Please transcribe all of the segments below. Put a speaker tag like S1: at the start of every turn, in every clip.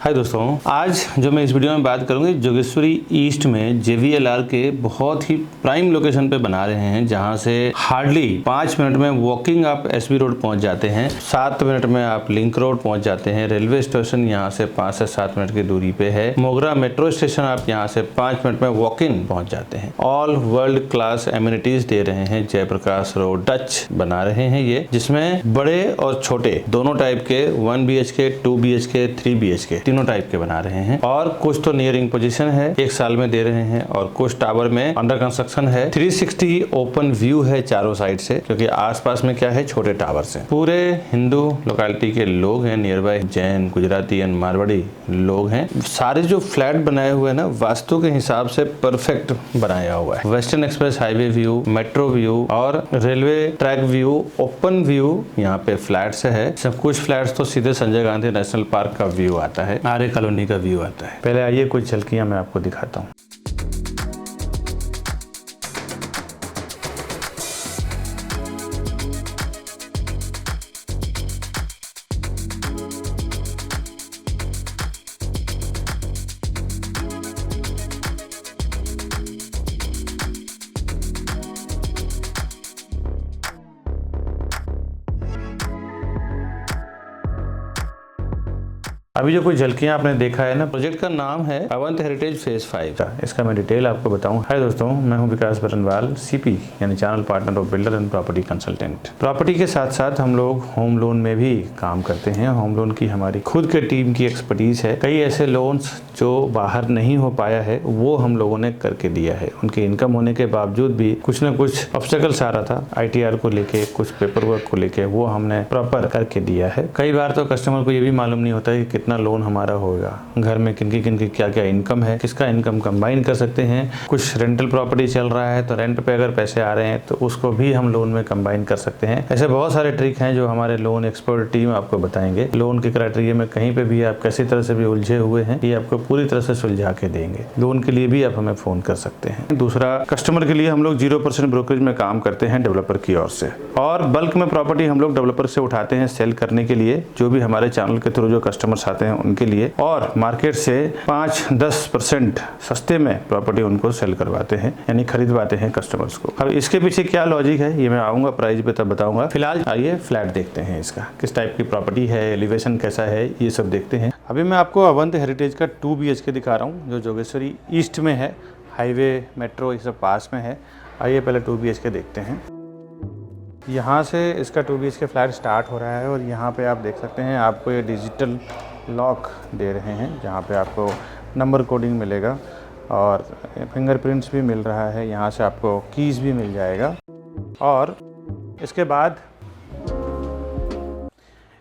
S1: हाय दोस्तों, आज जो मैं इस वीडियो में बात करूंगी जोगेश्वरी ईस्ट में JVLR के बहुत ही प्राइम लोकेशन पे बना रहे हैं, जहां से हार्डली 5 मिनट में वॉकिंग आप SB रोड पहुंच जाते हैं, 7 मिनट में आप लिंक रोड पहुंच जाते हैं। रेलवे स्टेशन यहां से 5 से 7 मिनट की दूरी पे है। मोगरा मेट्रो स्टेशन आप यहां से 5 मिनट में वॉक इन पहुंच जाते हैं। ऑल वर्ल्ड क्लास एमिनिटीज दे रहे हैं। जयप्रकाश रोड टच बना रहे हैं ये, जिसमें बड़े और छोटे दोनों टाइप के 1 BHK, 2 BHK, 3 BHK तीनों टाइप के बना रहे हैं। और कुछ तो नियरिंग पोजीशन है, 1 साल में दे रहे हैं, और कुछ टावर में अंडर कंस्ट्रक्शन है। 360 ओपन व्यू है चारों साइड से, क्योंकि आसपास में क्या है, छोटे टावर से। पूरे हिंदू लोकेलिटी के लोग हैं, near by Jain, Gujarati and Marwari लोग हैं। सारे जो फ्लैट बनाए हुए हैं ना, वास्तु के हिसाब से परफेक्ट बनाया हुआ है। Western express highway view, metro view और railway track view, open view यहाँ पे फ्लैट से है। सब कुछ फ्लैट्स तो सीधे संजय गांधी नेशनल पार्क का व्यू आता है, आर्य कॉलोनी का व्यू आता है। पहले आइए कुछ झलकियां मैं आपको दिखाता हूँ। अभी जो कुछ झलकियां आपने देखा है ना, प्रोजेक्ट का नाम है अवंत हेरिटेज फेज 5। इसका मैं डिटेल आपको बताऊं। हाय दोस्तों, मैं हूं विकास बरनवाल, CP यानी channel partner of builder and property consultant. Property के साथ साथ हम लोग होम लोन में भी काम करते हैं। होम लोन की हमारी खुद के टीम की एक्सपर्टीज है। कई ऐसे लोन्स जो बाहर नहीं हो पाया है, वो हम लोगों ने करके दिया है। उनके इनकम होने के बावजूद भी कुछ ना कुछ ऑब्स्टेकल्स आ रहा था, ITR को लेके, कुछ पेपर वर्क को लेके, वो हमने प्रॉपर करके दिया है। कई बार तो कस्टमर को ये भी मालूम नहीं होता है कि कितना लोन हमारा होगा, घर में किनकी क्या क्या इनकम है, किसका इनकम कंबाइन कर सकते हैं। कुछ रेंटल प्रॉपर्टी चल रहा है तो रेंट पे अगर पैसे आ रहे हैं तो उसको भी हम लोन में कंबाइन कर सकते हैं। ऐसे बहुत सारे ट्रिक हैं जो हमारे लोन एक्सपर्ट टीम आपको बताएंगे। लोन के क्राइटेरिया में कहीं पे भी आप किसी तरह से भी उलझे हुए हैं, ये आपको पूरी तरह से सुलझा के देंगे। लोन के लिए भी आप हमें फोन कर सकते हैं। दूसरा, कस्टमर के लिए हम लोग 0% ब्रोकरेज में काम करते हैं डेवलपर की ओर से, और बल्क में प्रॉपर्टी हम लोग डेवलपर से उठाते हैं सेल करने के लिए, जो भी हमारे चैनल के थ्रू जो कस्टमर्स आते हैं उनके लिए, और मार्केट से 5-10% सस्ते में प्रॉपर्टी उनको सेल करवाते हैं, यानी खरीदवाते हैं कस्टमर्स को। अब इसके पीछे क्या लॉजिक है, ये मैं आऊंगा प्राइस पे तब बताऊंगा। फिलहाल आइए फ्लैट देखते हैं, इसका किस टाइप की प्रॉपर्टी है, एलिवेशन कैसा है, ये सब देखते हैं। अभी मैं आपको अवंत हेरिटेज का 2 BHK दिखा रहा हूँ, जो जोगेश्वरी ईस्ट में है। हाईवे, मेट्रो, ये सब पास में है। आइए पहले 2 BHK देखते हैं। यहाँ से इसका 2 BHK फ्लैट स्टार्ट हो रहा है, और यहाँ पे आप देख सकते हैं आपको ये डिजिटल लॉक दे रहे हैं, जहाँ पे आपको नंबर कोडिंग मिलेगा और फिंगरप्रिंट्स भी मिल रहा है। यहाँ से आपको कीज़ भी मिल जाएगा। और इसके बाद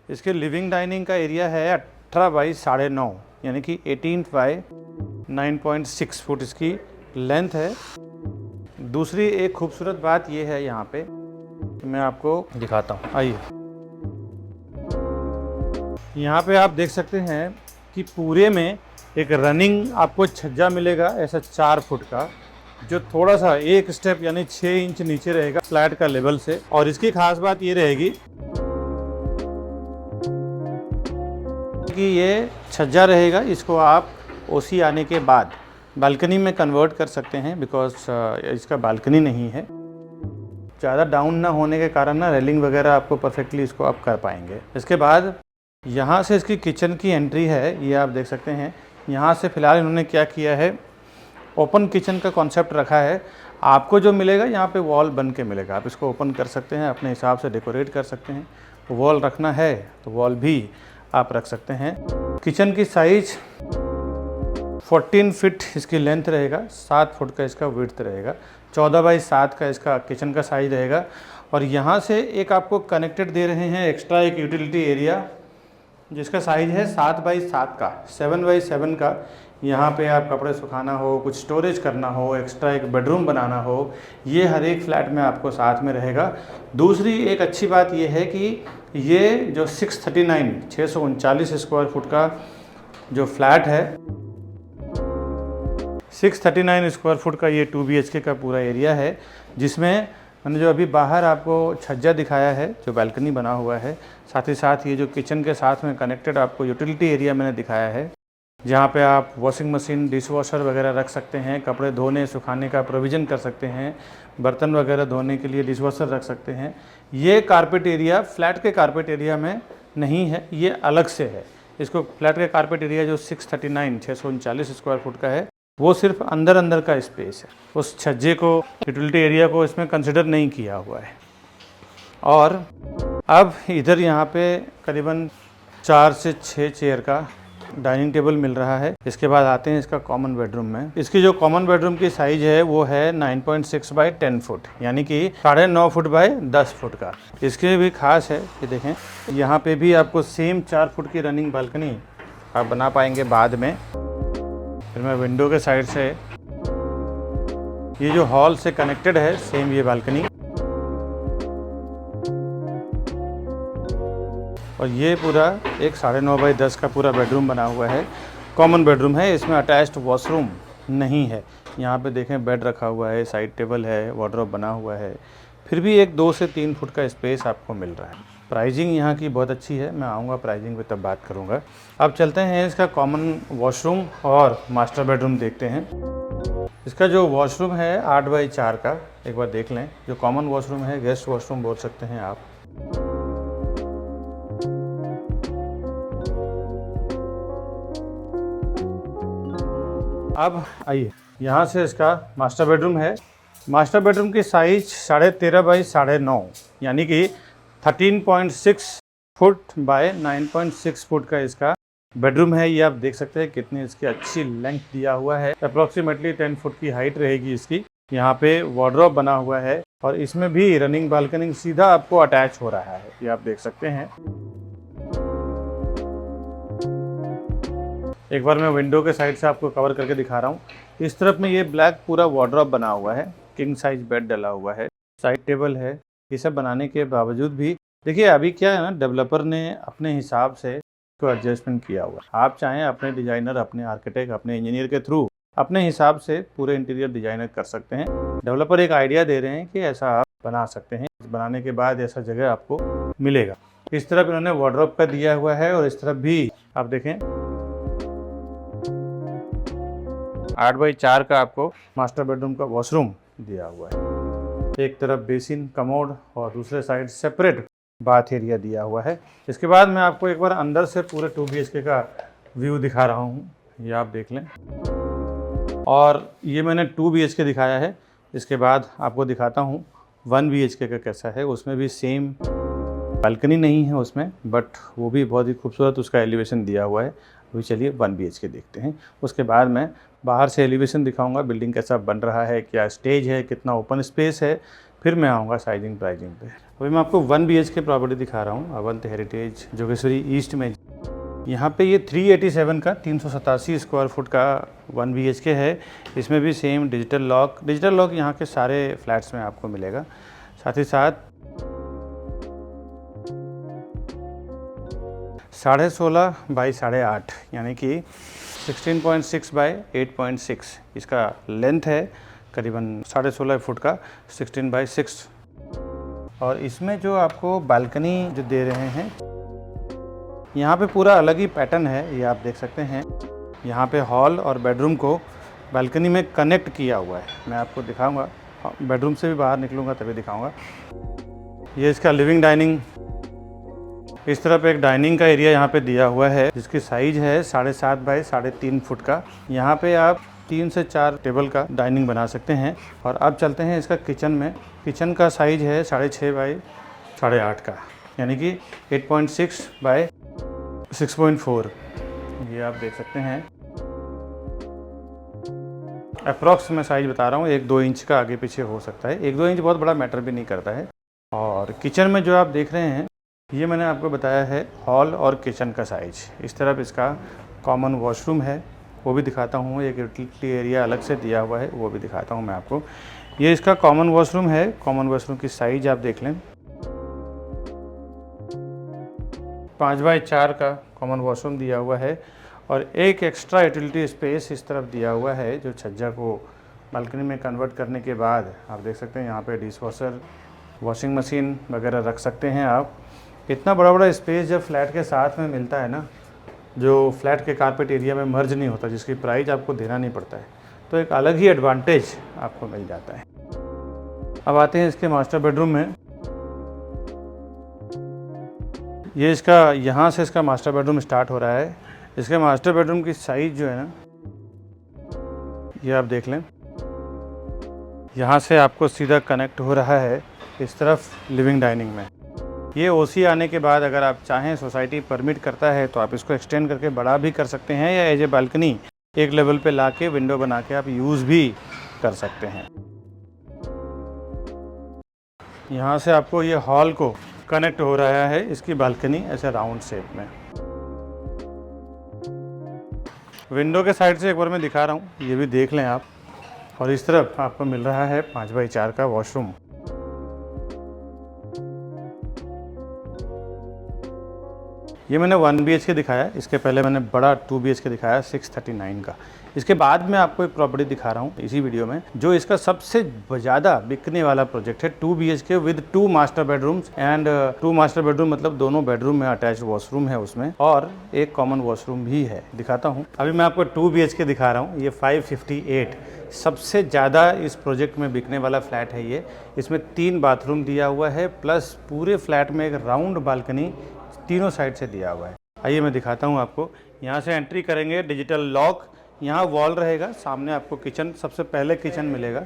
S1: इसके लिविंग डाइनिंग का एरिया है 18 बाई 9.5, यानी कि 18 बाई 9.6 फुट इसकी लेंथ है। दूसरी एक खूबसूरत बात ये है, यहाँ पे मैं आपको दिखाता हूँ। आइए, यहाँ पे आप देख सकते हैं कि पूरे में एक रनिंग आपको छज्जा मिलेगा, ऐसा 4 फुट का, जो थोड़ा सा एक स्टेप यानी 6 इंच नीचे रहेगा फ्लैट का लेवल से। और इसकी खास बात ये रहेगी कि ये छज्जा रहेगा, इसको आप OC आने के बाद बालकनी में कन्वर्ट कर सकते हैं, बिकॉज इसका बालकनी नहीं है। ज़्यादा डाउन ना होने के कारण ना रेलिंग वगैरह आपको परफेक्टली इसको आप कर पाएंगे। इसके बाद यहाँ से इसकी किचन की एंट्री है, ये आप देख सकते हैं। यहाँ से फ़िलहाल इन्होंने क्या किया है, ओपन किचन का कॉन्सेप्ट रखा है। आपको जो मिलेगा यहाँ पे वॉल बन के मिलेगा, आप इसको ओपन कर सकते हैं, अपने हिसाब से डेकोरेट कर सकते हैं। वॉल रखना है तो वॉल भी आप रख सकते हैं। किचन की साइज 14 फीट इसकी लेंथ रहेगा, 7 फुट का इसका विड्थ रहेगा, 14 बाई 7 का इसका किचन का साइज रहेगा। और यहाँ से एक आपको कनेक्टेड दे रहे हैं एक्स्ट्रा एक यूटिलिटी एरिया, जिसका साइज है 7 बाई 7 का, 7 बाई 7 का। यहाँ पे आप कपड़े सुखाना हो, कुछ स्टोरेज करना हो, एक्स्ट्रा एक बेडरूम बनाना हो, ये हर एक फ्लैट में आपको साथ में रहेगा। दूसरी एक अच्छी बात ये है कि ये जो 639 स्क्वायर फुट का जो फ्लैट है, 639 स्क्वायर फुट का ये 2 BHK का पूरा एरिया है, जिसमें मैंने जो अभी बाहर आपको छज्जा दिखाया है, जो बालकनी बना हुआ है, साथ ही साथ ये जो किचन के साथ में कनेक्टेड आपको यूटिलिटी एरिया मैंने दिखाया है, जहाँ पे आप वॉशिंग मशीन, डिश वॉशर वगैरह रख सकते हैं, कपड़े धोने सुखाने का प्रोविज़न कर सकते हैं, बर्तन वगैरह धोने के लिए डिश वॉशर रख सकते हैं। ये कारपेट एरिया फ्लैट के कारपेट एरिया में नहीं है, ये अलग से है। इसको फ्लैट का कारपेट एरिया जो 639 स्क्वायर फुट का है, वो सिर्फ अंदर का स्पेस है। उस छज्जे को, यूटिलिटी एरिया को इसमें कंसिडर नहीं किया हुआ है। और अब इधर यहाँ पे करीबन 4 से 6 चेयर का डाइनिंग टेबल मिल रहा है। इसके बाद आते हैं इसका कॉमन बेडरूम में। इसकी जो कॉमन बेडरूम की साइज है वो है 9.6 बाई 10 फुट, यानी कि 9.5 फुट बाई 10 फुट का। इसके भी खास है कि देखें, यहाँ पे भी आपको सेम 4 फुट की रनिंग बालकनी आप बना पाएंगे बाद में। फिर मैं विंडो के साइड से, ये जो हॉल से कनेक्टेड है सेम ये बालकनी, और ये पूरा एक 9.5 बाई 10 का पूरा बेडरूम बना हुआ है। कॉमन बेडरूम है, इसमें अटैच्ड वॉशरूम नहीं है। यहाँ पे देखें बेड रखा हुआ है, साइड टेबल है, वार्डरोब बना हुआ है, फिर भी एक 2 से 3 फुट का स्पेस आपको मिल रहा है। प्राइजिंग यहाँ की बहुत अच्छी है, मैं आऊँगा प्राइजिंग पे तब बात करूँगा। अब चलते हैं इसका कॉमन वॉशरूम और मास्टर बेडरूम देखते हैं। इसका जो वॉशरूम है 8 बाई 4 का, एक बार देख लें। जो कॉमन वॉशरूम है, गेस्ट वॉशरूम बोल सकते हैं आप। अब आइए, यहाँ से इसका मास्टर बेडरूम है। मास्टर बेडरूम की साइज 13.5 बाई 9.5, यानी कि 13.6 फुट बाय 9.6 फुट का इसका बेडरूम है। ये आप देख सकते हैं कितनी इसकी अच्छी लेंथ दिया हुआ है। अप्रॉक्सीमेटली 10 फुट की हाइट रहेगी इसकी। यहाँ पे वार्डरोब बना हुआ है और इसमें भी रनिंग बालकनी सीधा आपको अटैच हो रहा है, ये आप देख सकते हैं। एक बार मैं विंडो के साइड से आपको कवर करके दिखा रहा हूँ। इस तरफ में ये ब्लैक पूरा वार्डरोब बना हुआ है, किंग साइज बेड डला हुआ है, साइड टेबल है। ये सब बनाने के बावजूद भी देखिए अभी क्या है ना, डेवलपर ने अपने हिसाब से इसको एडजस्टमेंट किया हुआ है। आप चाहें अपने डिजाइनर, अपने आर्किटेक्ट, अपने इंजीनियर के थ्रू अपने हिसाब से पूरे इंटीरियर डिजाइनर कर सकते हैं। डेवलपर एक आइडिया दे रहे हैं कि ऐसा आप बना सकते हैं, बनाने के बाद ऐसा जगह आपको मिलेगा। इस तरफ इन्होंने वार्डरोब का दिया हुआ है और इस तरफ भी आप देखें 8 बाई 4 का आपको मास्टर बेडरूम का वॉशरूम दिया हुआ है। एक तरफ बेसिन, कमोड और दूसरे साइड सेपरेट बाथ एरिया दिया हुआ है। इसके बाद मैं आपको एक बार अंदर से पूरे 2 BHK का व्यू दिखा रहा हूँ, ये आप देख लें। और ये मैंने 2 BHK दिखाया है, इसके बाद आपको दिखाता हूँ 1 BHK का कैसा है। उसमें भी सेम बालकनी नहीं है उसमें, बट वो भी बहुत ही खूबसूरत उसका एलिवेशन दिया हुआ है। अभी चलिए 1 BHK देखते हैं, उसके बाद मैं बाहर से एलिवेशन दिखाऊंगा, बिल्डिंग कैसा बन रहा है, क्या स्टेज है, कितना ओपन स्पेस है, फिर मैं आऊँगा साइजिंग प्राइजिंग पे। अभी मैं आपको 1 BHK प्रॉपर्टी दिखा रहा हूँ, अवंत हेरिटेज जोगेश्वरी ईस्ट में। यहाँ पे ये 387 का 387 स्क्वायर फुट का 1 BHK है। इसमें भी सेम डिजिटल लॉक यहाँ के सारे फ्लैट्स में आपको मिलेगा। साथ ही साथ 16.5 बाई 8.5, यानी कि 16.6 बाई 8.6 इसका लेंथ है, करीबन 16.5 फुट का 16 बाई 6। और इसमें जो आपको बालकनी जो दे रहे हैं, यहाँ पे पूरा अलग ही पैटर्न है, ये आप देख सकते हैं। यहाँ पे हॉल और बेडरूम को बालकनी में कनेक्ट किया हुआ है, मैं आपको दिखाऊंगा। बेडरूम से भी बाहर निकलूँगा तभी दिखाऊंगा। ये इसका लिविंग डाइनिंग, इस तरफ एक डाइनिंग का एरिया यहाँ पे दिया हुआ है जिसकी साइज है 7.5 बाई 3.5 फुट का। यहाँ पे आप 3 से 4 टेबल का डाइनिंग बना सकते हैं। और अब चलते हैं इसका किचन में। किचन का साइज है 6.5 बाई 8.5 का, यानी कि 8.6 बाई 6.4, ये आप देख सकते हैं। अप्रॉक्स मैं साइज बता रहा हूँ, 1-2 इंच का आगे पीछे हो सकता है। 1-2 इंच बहुत बड़ा मैटर भी नहीं करता है। और किचन में जो आप देख रहे हैं, ये मैंने आपको बताया है हॉल और किचन का साइज। इस तरफ इसका कॉमन वॉशरूम है, वो भी दिखाता हूँ। एक यूटिलिटी एरिया अलग से दिया हुआ है, वो भी दिखाता हूँ मैं आपको। ये इसका कॉमन वॉशरूम है। कॉमन वॉशरूम की साइज आप देख लें, 5 बाई 4 का कॉमन वॉशरूम दिया हुआ है। और एक एक्स्ट्रा यूटिलिटी स्पेस इस तरफ दिया हुआ है, जो छज्जा को बालकनी में कन्वर्ट करने के बाद आप देख सकते हैं यहाँ पे डिश वॉशर, वॉशिंग मशीन वगैरह रख सकते हैं आप। इतना बड़ा स्पेस जब फ्लैट के साथ में मिलता है ना, जो फ्लैट के कारपेट एरिया में मर्ज नहीं होता, जिसकी प्राइस आपको देना नहीं पड़ता है, तो एक अलग ही एडवांटेज आपको मिल जाता है। अब आते हैं इसके मास्टर बेडरूम में। ये इसका यहाँ से इसका मास्टर बेडरूम स्टार्ट हो रहा है। इसके मास्टर बेडरूम की साइज जो है ना, ये आप देख लें, यहाँ से आपको सीधा कनेक्ट हो रहा है इस तरफ लिविंग डाइनिंग में। ये ओसी आने के बाद अगर आप चाहें, सोसाइटी परमिट करता है, तो आप इसको एक्सटेंड करके बड़ा भी कर सकते हैं, या एज ए बालकनी एक लेवल पे लाके विंडो बना के आप यूज़ भी कर सकते हैं। यहाँ से आपको ये हॉल को कनेक्ट हो रहा है इसकी बालकनी ऐसे राउंड शेप में। विंडो के साइड से एक बार मैं दिखा रहा हूँ, ये भी देख लें आप। और इस तरफ आपको मिल रहा है 5x4 का वॉशरूम। ये मैंने 1 BHK दिखाया, इसके पहले मैंने बड़ा 2 BHK दिखाया 639 का। इसके बाद मैं आपको एक प्रॉपर्टी दिखा रहा हूँ इसी वीडियो में, जो इसका सबसे ज़्यादा बिकने वाला प्रोजेक्ट है। 2 BHK with 2 master bedrooms and 2 master bedroom मतलब दोनों बेडरूम में अटैच्ड वॉशरूम है उसमें, और एक कॉमन वॉशरूम भी है। दिखाता हूँ, अभी मैं आपको 2 BHK दिखा रहा हूँ। ये 558 सबसे ज़्यादा इस प्रोजेक्ट में बिकने वाला फ्लैट है ये। इसमें 3 बाथरूम दिया हुआ है, प्लस पूरे फ्लैट में एक राउंड बालकनी तीनों साइड से दिया हुआ है। आइए मैं दिखाता हूँ आपको। यहाँ से एंट्री करेंगे, डिजिटल लॉक, यहाँ वॉल रहेगा, सामने आपको किचन, सबसे पहले किचन मिलेगा।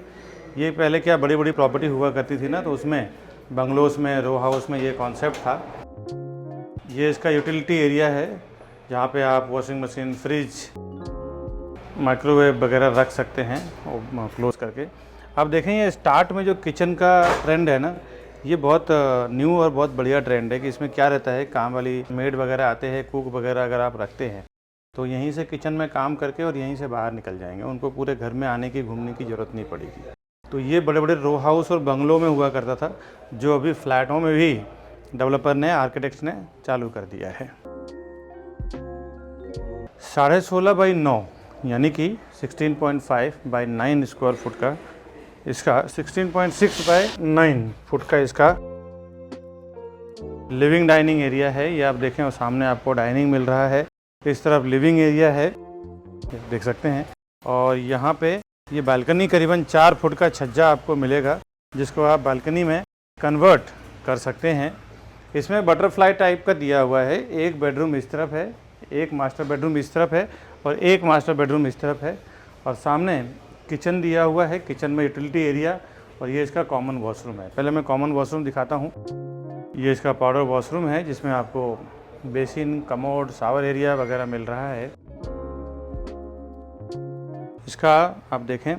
S1: ये पहले क्या बड़ी बड़ी प्रॉपर्टी हुआ करती थी ना, तो उसमें बंगलोज में, रो हाउस में ये कॉन्सेप्ट था। ये इसका यूटिलिटी एरिया है, जहाँ पे आप वॉशिंग मशीन, फ्रिज, माइक्रोवेव वगैरह रख सकते हैं और क्लोज करके। अब देखें, ये स्टार्ट में जो किचन का ट्रेंड है ना, ये बहुत न्यू और बहुत बढ़िया ट्रेंड है कि इसमें क्या रहता है, काम वाली मेड वगैरह आते हैं, कुक वगैरह अगर आप रखते हैं तो यहीं से किचन में काम करके और यहीं से बाहर निकल जाएंगे, उनको पूरे घर में आने की, घूमने की ज़रूरत नहीं पड़ेगी। तो ये बड़े बड़े रो हाउस और बंगलों में हुआ करता था, जो अभी फ्लैटों में भी डेवलपर ने, आर्किटेक्ट्स ने चालू कर दिया है। 16.5x9 यानी कि 16.5x9 स्क्वायर फुट का इसका 16.6x9 फुट का इसका लिविंग डाइनिंग एरिया है। ये आप देखें, और सामने आपको डाइनिंग मिल रहा है, इस तरफ लिविंग एरिया है, देख सकते हैं। और यहाँ पे ये बालकनी करीबन 4 फुट का छज्जा आपको मिलेगा, जिसको आप बालकनी में कन्वर्ट कर सकते हैं। इसमें बटरफ्लाई टाइप का दिया हुआ है। एक बेडरूम इस तरफ है, एक मास्टर बेडरूम इस तरफ है, और एक मास्टर बेडरूम इस तरफ है, और सामने किचन दिया हुआ है, किचन में यूटिलिटी एरिया, और ये इसका कॉमन वॉशरूम है। पहले मैं कॉमन वॉशरूम दिखाता हूँ। ये इसका पाउडर वॉशरूम है, जिसमें आपको बेसिन, कमोड, शावर एरिया वगैरह मिल रहा है। इसका आप देखें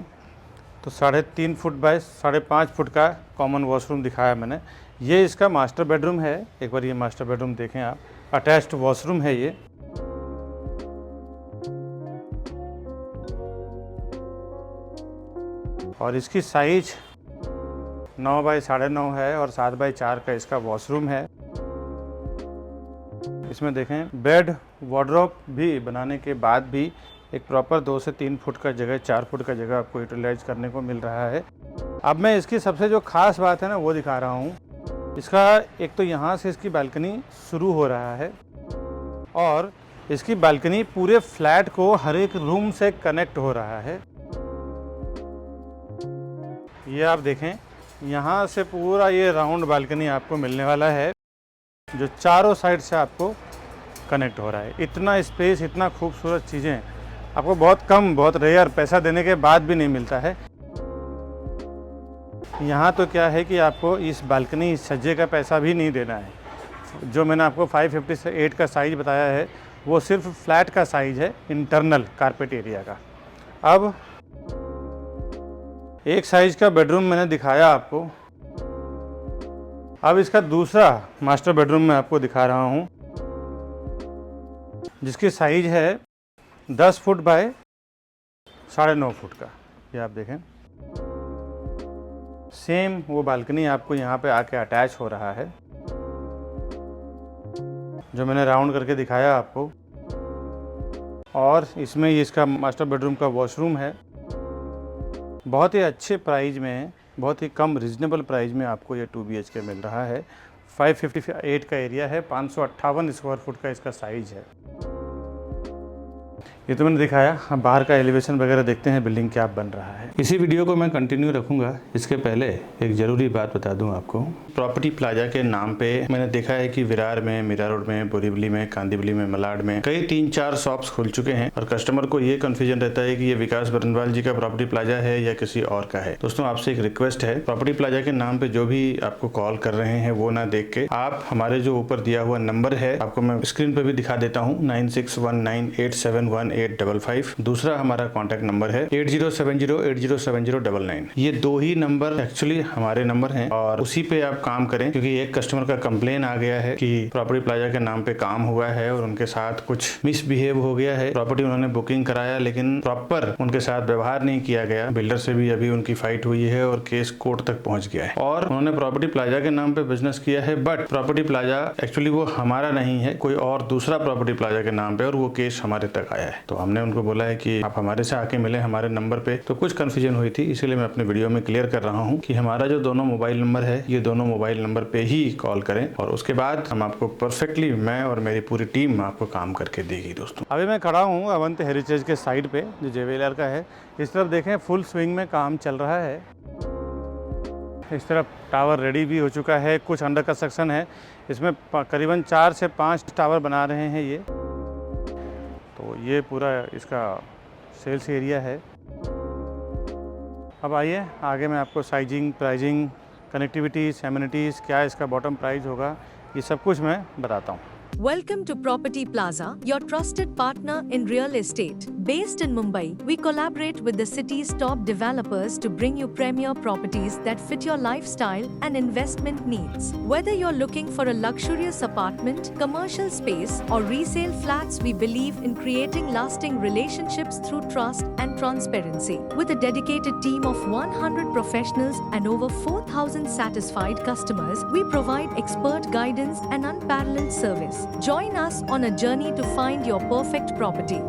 S1: तो 3.5 फुट बाय 5.5 फुट का कॉमन वॉशरूम दिखाया मैंने। ये इसका मास्टर बेडरूम है। एक बार ये मास्टर बेडरूम देखें आप, अटैच्ड वॉशरूम है ये। और इसकी साइज 9 बाय 9.5 है, और 7x4 का इसका वॉशरूम है। इसमें देखें, बेड, वार्डरोब भी बनाने के बाद भी एक प्रॉपर 2 से 3 फुट का जगह, 4 फुट का जगह आपको यूटिलाइज करने को मिल रहा है। अब मैं इसकी सबसे जो खास बात है ना, वो दिखा रहा हूँ। इसका एक तो यहाँ से इसकी बालकनी शुरू हो रहा है, और इसकी बालकनी पूरे फ्लैट को हर एक रूम से कनेक्ट हो रहा है। ये आप देखें, यहाँ से पूरा ये राउंड बालकनी आपको मिलने वाला है, जो चारों साइड से आपको कनेक्ट हो रहा है। इतना स्पेस, इतना खूबसूरत चीज़ें आपको बहुत कम, बहुत रेयर, पैसा देने के बाद भी नहीं मिलता है। यहाँ तो क्या है कि आपको इस बालकनी, इस छज्जे का पैसा भी नहीं देना है। जो मैंने आपको 558 का साइज़ बताया है, वो सिर्फ फ्लैट का साइज़ है, इंटरनल कारपेट एरिया का। अब एक साइज़ का बेडरूम मैंने दिखाया आपको। अब इसका दूसरा मास्टर बेडरूम मैं आपको दिखा रहा हूँ, जिसकी साइज है 10 फुट बाय 9.5 फुट का। ये आप देखें, सेम वो बालकनी आपको यहाँ पे आके अटैच हो रहा है, जो मैंने राउंड करके दिखाया आपको। और इसमें ये इसका मास्टर बेडरूम का वॉशरूम है। बहुत ही अच्छे प्राइस में, बहुत ही कम रीजनेबल प्राइस में आपको ये 2 BHK मिल रहा है। 558 का एरिया है, 558 स्क्वायर फुट का इसका साइज है। ये तो मैंने दिखाया, अब बाहर का एलिवेशन वगैरह देखते हैं बिल्डिंग क्या बन रहा है। इसी वीडियो को मैं कंटिन्यू रखूंगा। इसके पहले एक ज़रूरी बात बता दूं आपको, प्रॉपर्टी प्लाजा के नाम पे मैंने देखा है कि विरार में, मीरा रोड में, बोरीवली में, कांदिवली में, मलाड में कई 3-4 शॉप्स खुल चुके हैं और कस्टमर को ये कन्फ्यूजन रहता है कि ये विकास बरनवाल जी का प्रॉपर्टी प्लाजा है या किसी और का है। दोस्तों आपसे एक रिक्वेस्ट है, प्रॉपर्टी प्लाजा के नाम पे जो भी आपको कॉल कर रहे हैं वो ना देख के आप हमारे जो ऊपर दिया हुआ नंबर है, आपको मैं स्क्रीन पे भी दिखा देता हूँ, 9619871855। दूसरा हमारा कॉन्टैक्ट नंबर है 8070807099। ये 2 ही नंबर एक्चुअली हमारे नंबर हैं और उसी पे आप काम करें, क्योंकि एक कस्टमर का कंप्लेन आ गया है कि प्रॉपर्टी प्लाजा के नाम पे काम हुआ है और उनके साथ कुछ मिसबिहेव हो गया है। प्रॉपर्टी उन्होंने बुकिंग कराया लेकिन प्रॉपर उनके साथ व्यवहार नहीं किया गया। बिल्डर से भी अभी उनकी फाइट हुई है और केस कोर्ट तक पहुंच गया है और उन्होंने प्रॉपर्टी प्लाजा के नाम पे बिजनेस किया है, बट प्रॉपर्टी प्लाजा एक्चुअली वो हमारा नहीं है, कोई और दूसरा प्रॉपर्टी प्लाजा के नाम पे, और वो केस हमारे तक आया है। तो हमने उनको बोला है कि आप हमारे से आके मिले हमारे नंबर पे। तो कुछ कंफ्यूजन हुई थी, इसीलिए मैं अपने वीडियो में क्लियर कर रहा हूँ कि हमारा जो दोनों मोबाइल नंबर है, ये दोनों मोबाइल नंबर पे ही कॉल करें और उसके बाद हम आपको परफेक्टली, मैं और मेरी पूरी टीम आपको काम करके देगी। दोस्तों अभी मैं खड़ा हूँ अवंत हेरिटेज के साइड पे जो JVLR का है। इस तरफ देखें फुल स्विंग में काम चल रहा है। इस तरफ टावर रेडी भी हो चुका है, कुछ अंडर कंस्ट्रक्शन है। इसमें करीबन 4 से 5 टावर बना रहे हैं ये। तो ये पूरा इसका सेल्स एरिया है। अब आइए आगे मैं आपको साइजिंग, प्राइजिंग, कनेक्टिविटीज़, एमिनिटीज़, क्या इसका बॉटम प्राइस होगा, ये सब कुछ मैं बताता हूँ।
S2: Welcome to Property Plaza, your trusted partner in real estate. Based in Mumbai, we collaborate with the city's top developers to bring you premier properties that fit your lifestyle and investment needs. Whether you're looking for a luxurious apartment, commercial space, or resale flats, we believe in creating lasting relationships through trust and transparency. With a dedicated team of 100 professionals and over 4,000 satisfied customers, we provide expert guidance and unparalleled service. Join us on a journey to find your perfect property.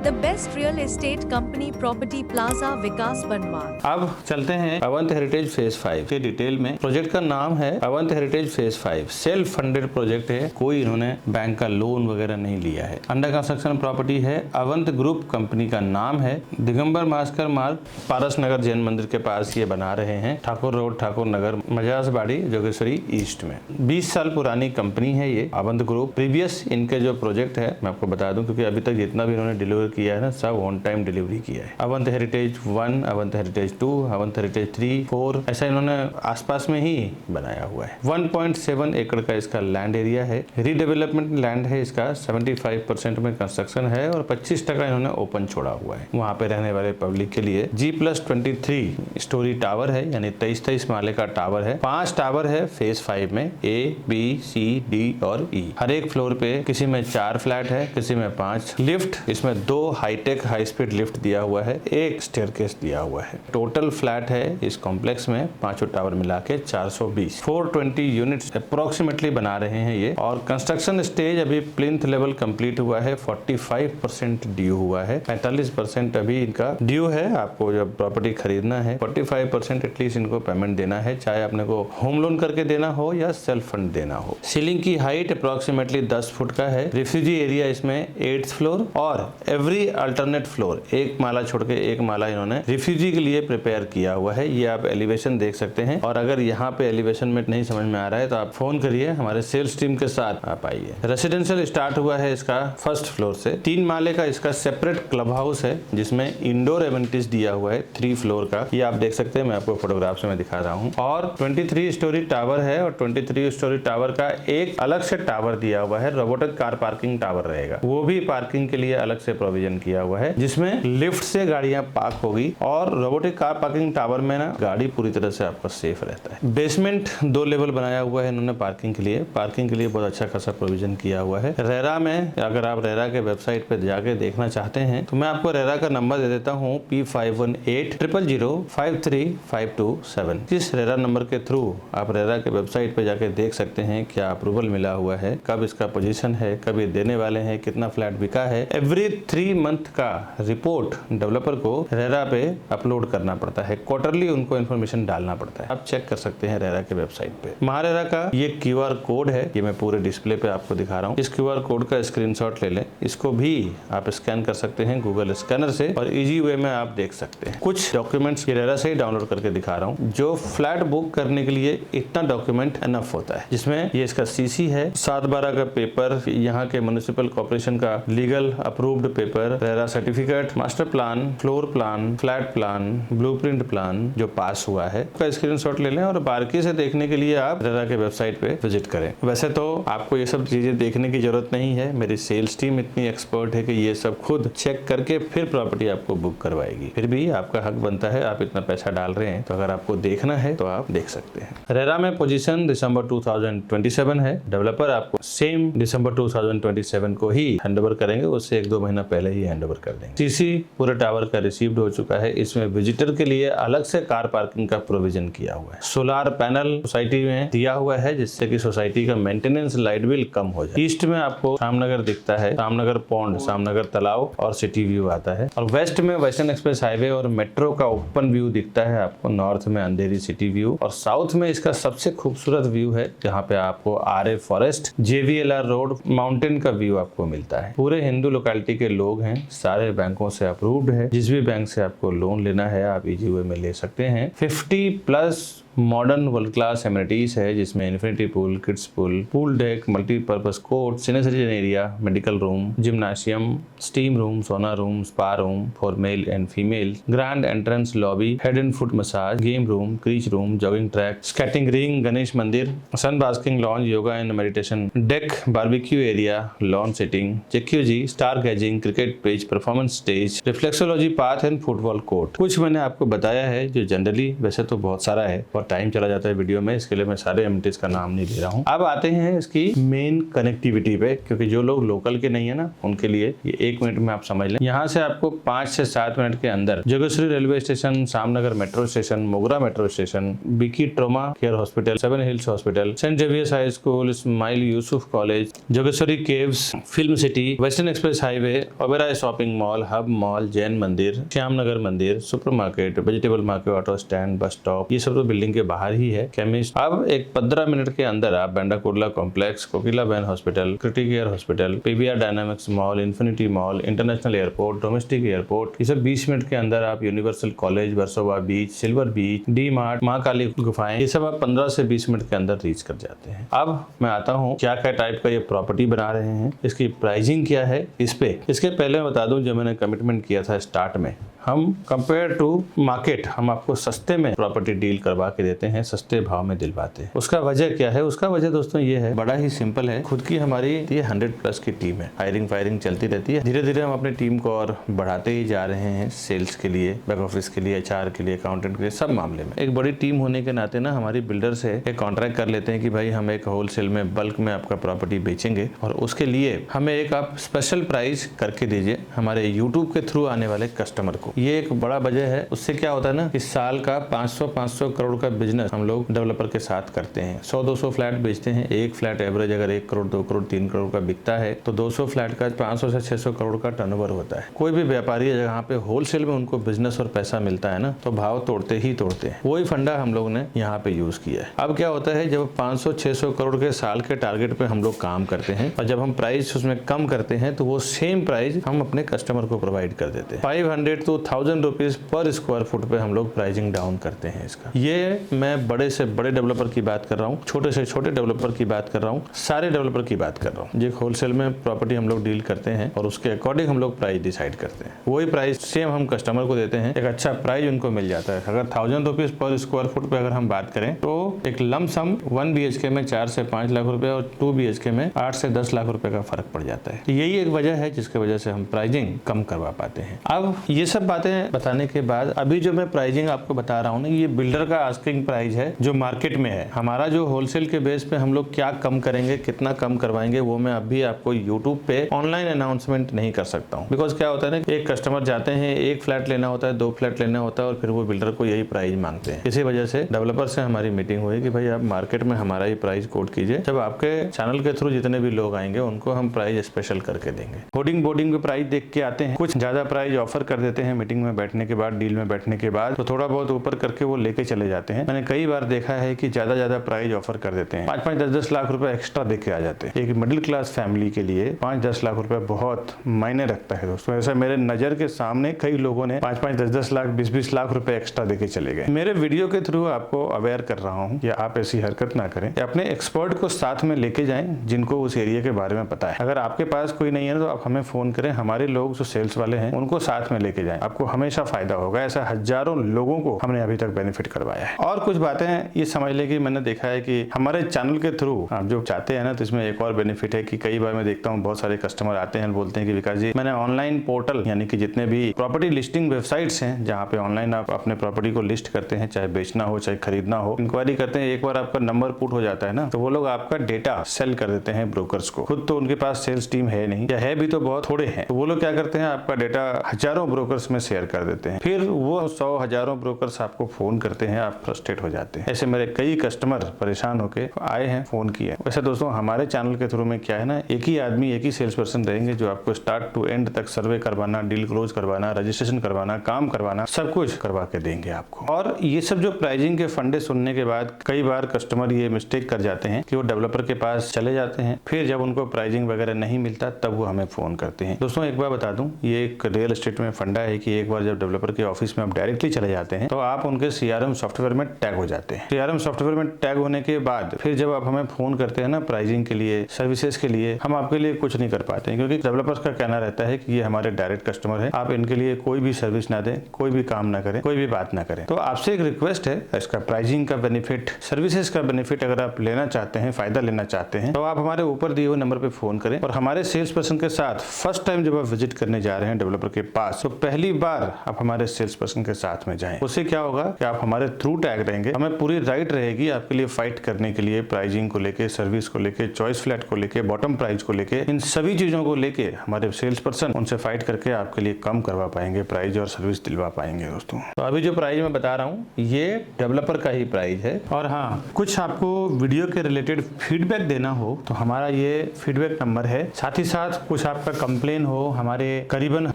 S2: The best real estate company, Property Plaza, विकास बनवाल।
S1: अब चलते हैं avant heritage phase 5 के detail में। Project का नाम है avant heritage phase 5। Self funded project है, कोई इन्होंने बैंक का लोन वगैरह नहीं लिया है। अंडर कंस्ट्रक्शन प्रॉपर्टी है। अवंत ग्रुप कंपनी का नाम है। दिगंबर भास्कर मार्ग, पारस नगर जैन मंदिर के पास ये बना रहे हैं। ठाकुर रोड, ठाकुर नगर, मजाजबाड़ी, जोगेश्वरी ईस्ट में। 20 साल पुरानी कंपनी है ये अवंत ग्रुप। प्रीवियस इनके जो प्रोजेक्ट है मैं आपको बता दूं, क्योंकि अभी तक जितना भी इन्होंने डिलीवर किया है ना, सब ऑन टाइम डिलीवरी किया है। Avant heritage 1, avant heritage 2, avant heritage 3, 4, ऐसा इन्होंने आसपास में ही बनाया हुआ है। 1.7 एकड़ का इसका लैंड एरिया है। रीडेवलपमेंट लैंड है इसका। 75% में कंस्ट्रक्शन है और 25% इन्होंने ओपन छोड़ा हुआ है वहाँ पे रहने वाले पब्लिक के लिए। G+23 स्टोरी टावर है, यानी 23 माले का टावर है। 5 टावर है फेज 5 में, A, B, C, D और E। हर एक फ्लोर पे किसी में 4 फ्लैट है, किसी में 5। लिफ्ट इसमें 2 हाईटेक हाई स्पीड लिफ्ट दिया हुआ है, 1 स्टेयरकेस दिया हुआ है। टोटल फ्लैट है इस कॉम्प्लेक्स में, 5 टावर मिला के 420, 420 यूनिट्स अप्रोक्सीमेटली बना रहे हैं ये। और कंस्ट्रक्शन स्टेज अभी प्लिंथ लेवल कंप्लीट हुआ है। 45% ड्यू हुआ है। 45% अभी इनका ड्यू है। आपको जब प्रॉपर्टी खरीदना है 45% एटलीस्ट इनको पेमेंट देना है, चाहे आपने को होम लोन करके देना हो या सेल्फ फंड देना हो। सीलिंग की हाइट अप्रोक्सीमेटली 10 फुट का है। रिफ्यूजी एरिया इसमें 8th फ्लोर और एवरी अल्टरनेट फ्लोर, एक माला छोड़ के एक माला इन्होंने रिफ्यूजी के लिए प्रिपेयर किया हुआ है। ये आप एलिवेशन देख सकते हैं। और अगर यहाँ पे एलिवेशन में नहीं समझ में आ रहा है तो आप फोन करिए, हमारे सेल्स टीम के साथ आप आइए। रेसिडेंशियल स्टार्ट हुआ है इसका 1st फ्लोर से। 3 माले का इसका सेपरेट क्लब हाउस है जिसमें इंडोर एमिनिटीज दिया हुआ है 3 फ्लोर का। ये आप देख सकते हैं, मैं आपको फोटोग्राफ से मैं दिखा रहा हूँ। और 23 स्टोरी टावर है और 23 स्टोरी टावर का एक अलग से टावर दिया हुआ है। रोबोटिक कार पार्किंग टावर रहेगा, वो भी पार्किंग के लिए अलग से प्रोविजन किया हुआ है, जिसमें लिफ्ट से गाड़ियां पार्क होगी। और रोबोटिक कार पार्किंग टावर में ना गाड़ी पूरी तरह से आपका सेफ रहता है। बेसमेंट 2 लेवल बनाया हुआ है इन्होंने पार्किंग के लिए। पार्किंग के लिए बहुत अच्छा खासा प्रोविजन किया हुआ है। रेरा में, अगर आप रेरा के वेबसाइट पे जाके देखना चाहते हैं तो मैं आपको रेरा का नंबर दे देता हूँ, P518000053527। जिस रेरा नंबर के थ्रू आप रेरा के वेबसाइट पे जाके देख सकते हैं क्या अप्रूवल मिला हुआ है, कब इसका पोजीशन है, कब ये देने वाले हैं, कितना फ्लैट बिका है। एवरी 3 3 मंथ का रिपोर्ट डेवलपर को रेरा पे अपलोड करना पड़ता है। क्वार्टरली उनको इन्फॉर्मेशन डालना पड़ता है। आप चेक कर सकते हैं रेरा के वेबसाइट पे। महारेरा का ये QR कोड है, ये मैं पूरे डिस्प्ले पे आपको दिखा रहा हूँ। इस QR कोड का स्क्रीनशॉट ले लें। इसको भी आप स्कैन कर सकते हैं गूगल स्कैनर से और इजी वे में आप देख सकते हैं। कुछ डॉक्यूमेंट्स ये रेरा से ही डाउनलोड करके दिखा रहा हूँ। जो फ्लैट बुक करने के लिए इतना डॉक्यूमेंट एनफ होता है, जिसमें ये इसका CC है, 7/12 का पेपर, यहाँ के म्युनिसिपल कॉर्पोरेशन का legal approved paper, RERA certificate, master plan, floor plan, flat plan, blueprint plan जो पास हुआ है उसका स्क्रीनशॉट ले लें और बारीकी से देखने के लिए आप रेरा के वेबसाइट पे विजिट करें। वैसे तो आपको ये सब चीजें देखने की जरूरत नहीं है, मेरी सेल्स टीम इतनी एक्सपर्ट है कि ये सब खुद चेक करके फिर प्रॉपर्टी आपको बुक करवाएगी। फिर भी आपका हक बनता है, आप इतना पैसा डाल रहे हैं तो अगर आपको देखना है तो आप देख सकते हैं। रेरा में पोजीशन दिसंबर 2027 है। डेवलपर आपको सेम दिसंबर 2027 को ही हैंडओवर करेंगे, उससे 1-2 महीना पहले ही हैंडओवर कर देंगे। CC पूरे टावर का रिसीव्ड हो चुका है। इसमें विजिटर के लिए अलग से कार पार्किंग का प्रोविजन किया हुआ है। सोलार पैनल सोसाइटी में दिया हुआ है जिससे कि सोसाइटी का मेंटेनेंस लाइट बिल कम हो जाए। ईस्ट में आपको रामनगर दिखता है, रामनगर पॉन्ड, रामनगर तालाब और सिटी व्यू आता है। और वेस्ट में वेस्टर्न एक्सप्रेस हाईवे और मेट्रो का ओपन व्यू दिखता है आपको। नॉर्थ में अंधेरी सिटी व्यू और साउथ में इसका सबसे खूबसूरत व्यू है जहाँ पे आपको RA forest, JVLR road, mountain का व्यू आपको मिलता है। पूरे हिंदू लोकेलिटी के लोग हैं, सारे बैंकों से अप्रूव्ड है। जिस भी बैंक से आपको लोन लेना है आप इजी वे में ले सकते हैं। 50+ मॉडर्न वर्ल्ड क्लास एमिनिटीज है जिसमें infinity pool, kids pool, pool deck, multipurpose court, senior citizen area, medical room, gymnasium, steam room, sauna room, spa room for male and female, grand entrance lobby, head and foot massage, game room, creche room, jogging track, skating ring, Ganesh मंदिर, sun basking lounge, yoga and meditation deck, barbecue area, lawn sitting, jacuzzi, star gazing, cricket pitch, performance stage, reflexology path and football court. कुछ मैंने आपको बताया है जो generally, वैसे तो बहुत सारा है और टाइम चला जाता है वीडियो में, इसके लिए मैं सारे एमिनिटीज का नाम नहीं ले रहा हूँ। अब आते हैं इसकी मेन कनेक्टिविटी पे, क्योंकि जो लोग लोकल के नहीं है ना उनके लिए ये 1 मिनट में आप समझ लें। यहाँ से आपको 5 से 7 मिनट के अंदर Jogeshwari railway station, Samnagar metro station, Mogra metro station, बीकी trauma care hospital, 7 hills hospital, Saint Xavier's high school, Ismail Yusuf college, Jogeshwari caves, film city, western express highway, Oberoi shopping mall, hub mall, Jain मंदिर, श्यामनगर मंदिर, supermarket, vegetable market, auto stand, bus stop, ये सब तो building के बाहर ही है। Chemist. अब एक 15 मिनट के अंदर आप Bandra Kurla complex, Kokilaben hospital, criti care hospital, PVR dynamics mall, infinity mall, international airport, domestic airport, ये सब 20 मिनट के अंदर आप universal college, Versova beach, silver beach, D mart, माँ काली गुफाएं, ये सब आप 15 से 20 मिनट के अंदर रीच कर जाते हैं। अब मैं आता हूँ क्या क्या टाइप का ये प्रॉपर्टी बना रहे हैं, इसकी प्राइसिंग क्या है। इस पे इसके पहले मैं बता दूं, जो मैंने कमिटमेंट किया था स्टार्ट में, हम कंपेयर टू मार्केट हम आपको सस्ते में प्रॉपर्टी डील करवा के देते हैं, सस्ते भाव में दिलवाते हैं। उसका वजह क्या है? उसका वजह दोस्तों ये है, बड़ा ही सिंपल है। खुद की हमारी ये 100+ की टीम है, हायरिंग फायरिंग चलती रहती है। धीरे धीरे हम अपनी टीम को और बढ़ाते ही जा रहे हैं, सेल्स के लिए, बैक ऑफिस के लिए, HR के लिए, अकाउंटेंट के लिए, सब मामले में। एक बड़ी टीम होने के नाते ना हमारी बिल्डर से एक कॉन्ट्रैक्ट कर लेते हैं कि भाई हम एक होलसेल में बल्क में आपका प्रॉपर्टी बेचेंगे और उसके लिए हमें एक आप स्पेशल प्राइस करके दीजिए हमारे यूट्यूब के थ्रू आने वाले कस्टमर को। ये एक बड़ा वजह है। उससे क्या होता है ना, इस साल का 500 करोड़ का बिजनेस हम लोग डेवलपर के साथ करते हैं। 100-200 फ्लैट बेचते हैं। एक फ्लैट एवरेज अगर 1 करोड़, 2 करोड़, 3 करोड़ का बिकता है तो 200 फ्लैट का 500 से 600 करोड़ का टर्नओवर होता है। कोई भी व्यापारी है जहाँ पे होलसेल में उनको बिजनेस और पैसा मिलता है ना, तो भाव तोड़ते ही तोड़ते हैं। वही फंडा हम लोग ने यहाँ पे यूज किया है। अब क्या होता है, जब 500-600 करोड़ के साल के टारगेट पे हम लोग काम करते हैं और जब हम प्राइस उसमें कम करते हैं तो वो सेम प्राइस हम अपने कस्टमर को प्रोवाइड कर देते हैं। 500 to 1000 rupees per square foot पे हम लोग प्राइसिंग डाउन करते हैं इसका। ये मैं बड़े से बड़े डेवलपर की बात कर रहा हूँ, छोटे से छोटे डेवलपर की बात कर रहा हूँ, सारे डेवलपर की बात कर रहा हूँ। जो होलसेल में प्रॉपर्टी हम लोग डील करते हैं और उसके अकॉर्डिंग हम लोग प्राइस डिसाइड करते हैं। वही प्राइस सेम हम कस्टमर को देते हैं, एक अच्छा प्राइस उनको मिल जाता है। अगर 1000 रुपीज पर स्क्वायर फुट पे अगर हम बात करें तो एक लम सम 1 BHK में 4 से 5 लाख रुपए और 2 BHK में 8 से 10 लाख रुपए का फर्क पड़ जाता है। यही एक वजह है जिसकी वजह से हम प्राइसिंग कम करवा पाते हैं। अब ये सब बातें बताने के बाद अभी जो मैं प्राइसिंग आपको बता रहा हूँ ना, ये बिल्डर का आज के आस्किंग प्राइस है जो मार्केट में है। हमारा जो होलसेल के बेस पे हम लोग क्या कम करेंगे, कितना कम करवाएंगे, वो मैं अभी आपको यूट्यूब पे ऑनलाइन अनाउंसमेंट नहीं कर सकता हूँ। बिकॉज क्या होता है ना, एक कस्टमर जाते हैं, एक फ्लैट लेना होता है, 2 फ्लैट लेना होता है और फिर वो बिल्डर को यही प्राइस मांगते हैं। इसी वजह से डेवलपर से हमारी मीटिंग हुई कि भाई आप मार्केट में हमारा ही प्राइस कोट कीजिए, जब आपके चैनल के थ्रू जितने भी लोग आएंगे उनको हम प्राइस स्पेशल करके देंगे। होर्डिंग बोर्डिंग पे प्राइस देख के आते हैं, कुछ ज्यादा प्राइस ऑफर कर देते हैं मीटिंग में बैठने के बाद, डील में बैठने के बाद, तो थोड़ा बहुत ऊपर करके वो लेके चले जाते हैं। मैंने कई बार देखा है कि ज्यादा प्राइस ऑफर कर देते हैं, 5-5, 10-10 लाख रुपए एक्स्ट्रा देके आ जाते हैं। एक मिडिल क्लास फैमिली के लिए 5-10 लाख रुपए बहुत मायने रखता है दोस्तों। ऐसा मेरे नजर के सामने कई लोगों ने 5-5, 10-10 लाख, 20-20 लाख रुपए एक्स्ट्रा देके चले गए। मेरे वीडियो के थ्रू आपको अवेयर कर रहा हूँ या आप ऐसी हरकत ना करें, अपने एक्सपर्ट को साथ में लेके जाएं जिनको उस एरिया के बारे में पता है। अगर आपके पास कोई नहीं है तो आप हमें फोन करें, हमारे लोग जो सेल्स वाले हैं उनको साथ में लेके जाएं, आपको हमेशा फायदा होगा। ऐसा हजारों लोगों को हमने अभी तक बेनिफिट करवाया है। और कुछ बातें ये समझ ले कि मैंने देखा है कि हमारे चैनल के थ्रू आप जो चाहते हैं ना, तो इसमें एक और बेनिफिट है कि कई बार मैं देखता हूँ बहुत सारे कस्टमर आते हैं, बोलते हैं कि विकास जी मैंने ऑनलाइन पोर्टल यानी कि जितने भी प्रॉपर्टी लिस्टिंग वेबसाइट्स हैं जहाँ पे ऑनलाइन आप अपने प्रॉपर्टी को लिस्ट करते हैं, चाहे बेचना हो चाहे खरीदना हो, इंक्वायरी करते हैं, एक बार आपका नंबर पुट हो जाता है ना, तो वो लोग आपका डेटा सेल कर देते हैं ब्रोकर्स को। खुद तो उनके पास सेल्स टीम है नहीं, या है भी तो बहुत थोड़े हैं, तो वो लोग क्या करते हैं, आपका डेटा हजारों ब्रोकर्स में शेयर कर देते हैं। फिर वो 100 हजारों ब्रोकर्स आपको फोन करते हैं, आप फ्रस्ट्रेट हो जाते हैं। ऐसे मेरे कई कस्टमर परेशान होके आए हैं, फोन किए। वैसे दोस्तों हमारे चैनल के थ्रू में क्या है ना, एक ही आदमी, एक ही सेल्स पर्सन रहेंगे जो आपको स्टार्ट टू एंड तक सर्वे करवाना, डील क्लोज करवाना, रजिस्ट्रेशन करवाना, काम करवाना, सब कुछ करवा के देंगे आपको। और ये सब जो प्राइसिंग के फंडे सुनने के बाद कई बार कस्टमर ये मिस्टेक कर जाते हैं कि वो डेवलपर के पास चले जाते हैं, फिर जब उनको प्राइसिंग वगैरह नहीं मिलता तब वो हमें फोन करते हैं। दोस्तों एक बार बता दूं, ये एक रियल एस्टेट में फंडा है कि एक बार जब डेवलपर के ऑफिस में आप डायरेक्टली चले जाते हैं तो आप उनके सीआरएम सॉफ्टवेयर में टैग हो जाते हैं। सीआरएम सॉफ्टवेयर में टैग होने के बाद फिर जब आप हमें फोन करते हैं ना प्राइसिंग के लिए, सर्विसेज के लिए, हम आपके लिए कुछ नहीं कर पाते हैं, क्योंकि डेवलपर्स का कहना रहता है कि ये हमारे डायरेक्ट कस्टमर है, आप इनके लिए कोई भी सर्विस ना दें, कोई भी काम ना करें, कोई भी बात ना करें। तो आपसे एक रिक्वेस्ट है, इसका प्राइसिंग का बेनिफिट, सर्विसेज का बेनिफिट अगर आप लेना चाहते हैं, फायदा लेना चाहते हैं, तो आप हमारे ऊपर दिए हुए नंबर पे फोन करें और हमारे सेल्स पर्सन के साथ फर्स्ट टाइम जब आप विजिट करने जा रहे हैं डेवलपर के पास, तो पहली बार आप हमारे सेल्स पर्सन के साथ में जाएं। उससे क्या होगा कि आप हमारे थ्रू टैग रहेंगे, हमें पूरी राइट रहेगी आपके लिए फाइट करने के लिए, प्राइसिंग को लेके, सर्विस को लेके, चॉइस फ्लैट को लेके, बॉटम प्राइस को लेके, इन सभी चीजों को लेके हमारे सेल्स पर्सन उनसे फाइट करके आपके लिए कम करवा पाएंगे, प्राइस और सर्विस दिलवा पाएंगे दोस्तों। तो अभी जो प्राइस मैं बता रहा हूँ ये डेवलपर का ही प्राइस है। और हाँ, कुछ आपको वीडियो के रिलेटेड फीडबैक देना हो तो हमारा ये फीडबैक नंबर है। साथ ही साथ कुछ आपका कंप्लेन हो, हमारे करीबन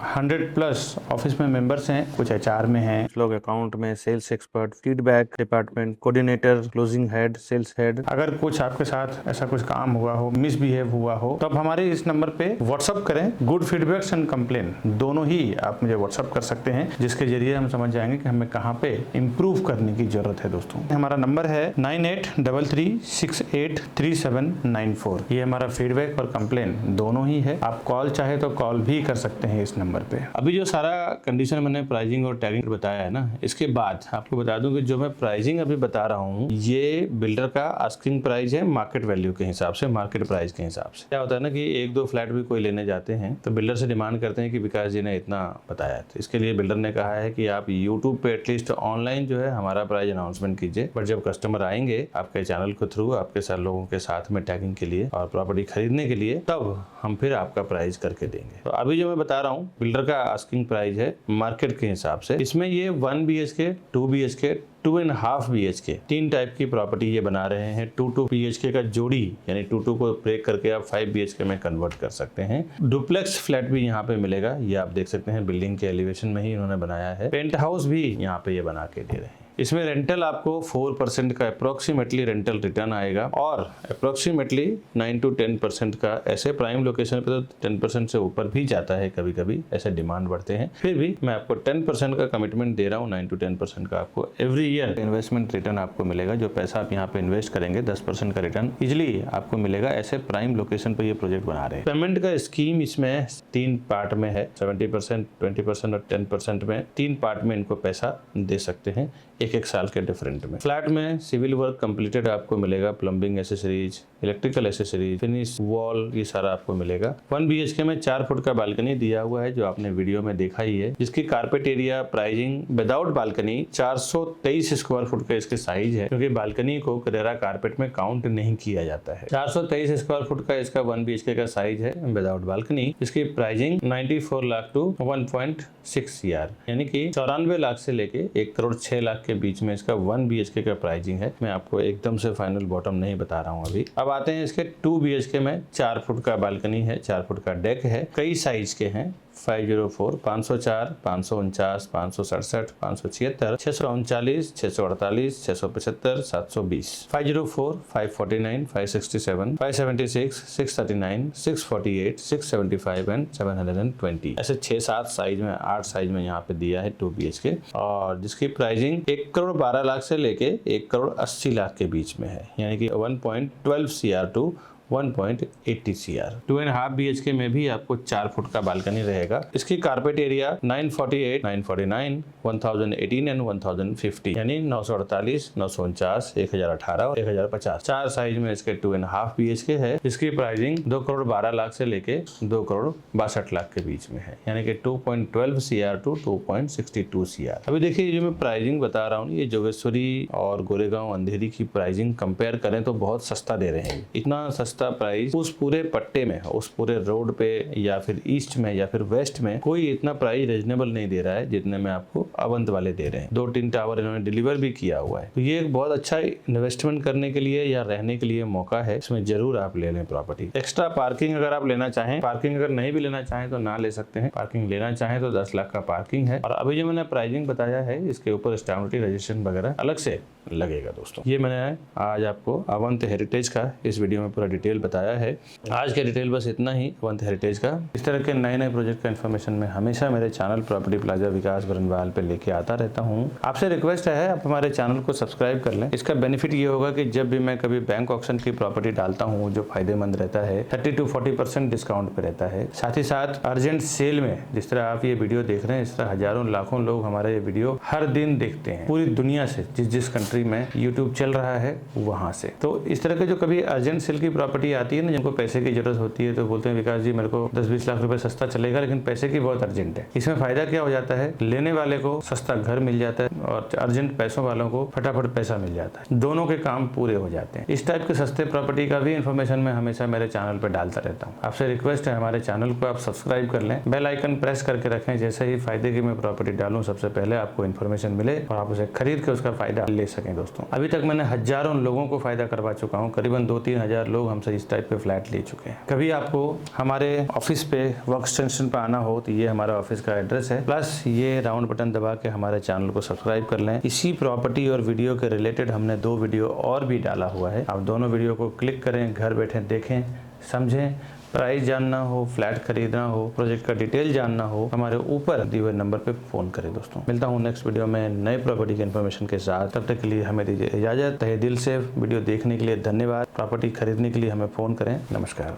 S1: 100+ ऑफिस में मेंबर्स हैं, कुछ एचआर में हैं, लोग अकाउंट में, sales expert, feedback department, coordinator, closing head, sales head, अगर कुछ आपके साथ ऐसा कुछ काम हुआ हो, मिसबिहेव हुआ हो, तो आप हमारे इस नंबर पे व्हाट्सअप करें। गुड फीडबैक्स एंड कंप्लेन दोनों ही आप मुझे व्हाट्सअप कर सकते हैं, जिसके जरिए हम समझ जाएंगे कि हमें कहाँ पे इंप्रूव करने की जरूरत है दोस्तों। हमारा नंबर है 9833683794। ये हमारा फीडबैक और कंप्लेन दोनों ही है। आप कॉल चाहे तो कॉल भी कर सकते हैं इस नंबर पे। अभी जो सारा कंडीशन मैंने प्राइसिंग और टैगिंग बताया है ना, इसके बाद आपको बता दूं कि जो मैं प्राइसिंग अभी बता रहा हूँ ये बिल्डर का आस्किंग प्राइस है, मार्केट वैल्यू के हिसाब से, मार्केट प्राइस के हिसाब से। क्या होता है ना कि 1-2 फ्लैट भी कोई लेने जाते हैं तो बिल्डर से डिमांड करते हैं कि विकास जी ने इतना बताया, तो इसके लिए बिल्डर ने कहा है कि आप यूट्यूब पे एटलीस्ट ऑनलाइन जो है हमारा प्राइस अनाउंसमेंट कीजिए। बट जब कस्टमर आएंगे आपके चैनल के थ्रू, आपके साथ लोगों के साथ में टैगिंग के लिए और प्रॉपर्टी खरीदने के लिए, तब हम फिर आपका प्राइस करके देंगे। तो अभी जो मैं बता रहा हूँ बिल्डर का आस्किंग प्राइस है मार्केट के हिसाब से। इसमें ये 1 BHK, 2 BHK, 2.5 BHK 3 टाइप की प्रॉपर्टी ये बना रहे हैं। 2 BHK का जोड़ी यानी 2 को ब्रेक करके आप 5 BHK में कन्वर्ट कर सकते हैं। डुप्लेक्स फ्लैट भी यहाँ पे मिलेगा, ये आप देख सकते हैं बिल्डिंग के एलिवेशन में ही इन्होंने बनाया है। पेंट हाउस भी यहाँ पे ये बना के दे रहे हैं। इसमें रेंटल आपको 4% का अप्रोक्सीमेटली रेंटल रिटर्न आएगा और अप्रोक्सीमेटली 9 to 10% का, ऐसे प्राइम लोकेशन पे तो 10% से ऊपर भी जाता है, कभी कभी ऐसे डिमांड बढ़ते हैं। फिर भी मैं आपको 10% का कमिटमेंट दे रहा हूँ। 9 to 10% का आपको एवरी ईयर इन्वेस्टमेंट रिटर्न आपको मिलेगा। जो पैसा आप यहाँ पे इन्वेस्ट करेंगे 10% का रिटर्न इजिली आपको मिलेगा। ऐसे प्राइम लोकेशन पर ये प्रोजेक्ट बना रहे हैं। पेमेंट का स्कीम इसमें 3 पार्ट में है, 70%, 20% और 10% में 3 पार्ट में इनको पैसा दे सकते हैं। एक साल के डिफरेंट में। फ्लैट में सिविल वर्क कंप्लीटेड आपको मिलेगा, plumbing accessories, electrical accessories, finish wall, ये सारा आपको मिलेगा। 1 BHK में 4 फुट का बालकनी दिया हुआ है जो आपने वीडियो में देखा ही है, जिसकी carpet area pricing without balcony 423 square foot का इसके साइज है, क्योंकि बालकनी को करेरा कारपेट में काउंट नहीं किया जाता है। 423 स्क्वायर फुट का इसका 1 BHK का साइज है विदाउट बालकनी। इसकी प्राइसिंग 94 लाख टू 1.6 CR, यानी कि 94 लाख से लेके 1 करोड़ 6 लाख के बीच में इसका 1 BHK का प्राइसिंग है। मैं आपको एकदम से फाइनल बॉटम नहीं बता रहा हूँ अभी। अब आते हैं इसके 2 BHK में 4 फुट का बालकनी है, 4 फुट का डेक है, कई साइज के हैं। 504, 504, 549, 567, 576, 639, 648, 675, 720, 504, 549, 567, 576, 639, 648, 675 एंड 720। ऐसे 6-7 साइज में, 8 साइज में यहाँ पे दिया है 2 BHK, और जिसकी प्राइसिंग 1 करोड़ 12 लाख से लेके 1 करोड़ 80 लाख के बीच में है, यानी कि 1.12 CR टू 1.80 CR। 2.5 BHK में भी आपको 4 फुट का बालकनी रहेगा। इसकी कारपेट एरिया 948, 949, 1018 एंड 1050, यानी 948, 949, 1018 और 1050। 4 साइज में इसके 2.5 BHK है, जिसकी प्राइसिंग 2 करोड़ 12 लाख से लेके 2 करोड़ 62 लाख के बीच में है, यानी कि 2.12 CR टू 2.62 CR। अभी देखिए, जो मैं प्राइसिंग बता रहा हूँ, ये जोगेश्वरी और गोरेगांव अंधेरी की प्राइसिंग कंपेयर करें तो बहुत सस्ता दे रहे हैं। इतना सस्ता प्राइस उस पूरे पट्टे में, उस पूरे रोड पे या फिर ईस्ट में या फिर वेस्ट में कोई इतना प्राइस रीजनेबल नहीं दे रहा है जितने में आपको अवंत वाले दे रहे हैं। 2-3 टावर इन्होंने डिलीवर भी किया हुआ है, तो ये एक बहुत अच्छा इन्वेस्टमेंट करने के लिए या रहने के लिए मौका है। इसमें जरूर आप ले लें प्रॉपर्टी। एक्स्ट्रा पार्किंग अगर आप लेना चाहें, पार्किंग अगर नहीं भी लेना चाहें तो ना ले सकते हैं। पार्किंग लेना चाहें तो 10 लाख का पार्किंग है, और अभी जो मैंने प्राइसिंग बताया है इसके ऊपर स्टैम्प ड्यूटी, रजिस्ट्रेशन वगैरह अलग से लगेगा दोस्तों। ये मैंने आज आपको अवंत हेरिटेज का इस वीडियो में पूरा डिटेल बताया है। आज के डिटेल बस इतना ही अवंत हेरिटेज का। इस तरह के नए प्रोजेक्ट का इन्फॉर्मेशन मैं हमेशा मेरे चैनल प्रॉपर्टी प्लाजा विकास बरनवाल पे लेके आता रहता हूँ। आपसे रिक्वेस्ट है आप हमारे चैनल को सब्सक्राइब कर लें। इसका बेनिफिट ये होगा कि जब भी मैं कभी बैंक ऑक्शन की प्रॉपर्टी डालता हूँ जो फायदेमंद रहता है, 30 to 40% डिस्काउंट पे रहता है। साथ ही साथ अर्जेंट सेल में, जिस तरह आप ये वीडियो देख रहे हैं, इस तरह हजारों लाखों लोग हमारे ये वीडियो हर दिन देखते हैं पूरी दुनिया से, जिस कंट्री में यूट्यूब चल रहा है वहां से। तो इस तरह के जो कभी अर्जेंट सेल की प्रॉपर्टी आती है ना, जिनको पैसे की जरूरत होती है, तो बोलते हैं विकास जी मेरे को 10-20 लाख रुपए सस्ता चलेगा, लेकिन पैसे की बहुत अर्जेंट है। इसमें फायदा क्या हो जाता है, लेने वाले को सस्ता घर मिल जाता है और अर्जेंट पैसों वालों को फटाफट पैसा मिल जाता है। दोनों के काम पूरे हो जाते हैं। इस टाइप के सस्ते प्रॉपर्टी का भी इन्फॉर्मेशन मैं हमेशा मेरे चैनल पर डालता रहता हूँ। आपसे रिक्वेस्ट है हमारे चैनल को आप सब्सक्राइब कर लें, बेल आइकन प्रेस करके रखें, जैसे ही फायदे की मैं प्रॉपर्टी डालूं सबसे पहले आपको इन्फॉर्मेशन मिले और आप उसे खरीद के उसका फायदा ले सकें। दोस्तों, अभी तक मैंने हजारों लोगों को फायदा करवा चुका हूँ। करीबन 2-3 हजार लोग हमसे इस टाइप के फ्लैट ले चुके हैं। कभी आपको हमारे ऑफिस पे वर्क एक्सटेंशन पे आना हो तो ये हमारा ऑफिस का एड्रेस है। प्लस ये राउंड बटन दबा के हमारे चैनल को सब्सक्राइब कर लें। इसी प्रॉपर्टी और वीडियो के रिलेटेड हमने 2 वीडियो और भी डाला हुआ है। आप दोनों वीडियो को क्लिक करें, घर बैठे देखें, समझें। प्राइस जानना हो, फ्लैट खरीदना हो, प्रोजेक्ट का डिटेल जानना हो, हमारे ऊपर दिए हुए नंबर पे फोन करें। दोस्तों, मिलता हूँ नेक्स्ट वीडियो में नए प्रॉपर्टी के इन्फॉर्मेशन के साथ। तब तक के लिए हमें दीजिए इजाजत। तहे दिल से वीडियो देखने के लिए धन्यवाद। प्रॉपर्टी खरीदने के लिए हमें फोन करें। नमस्कार।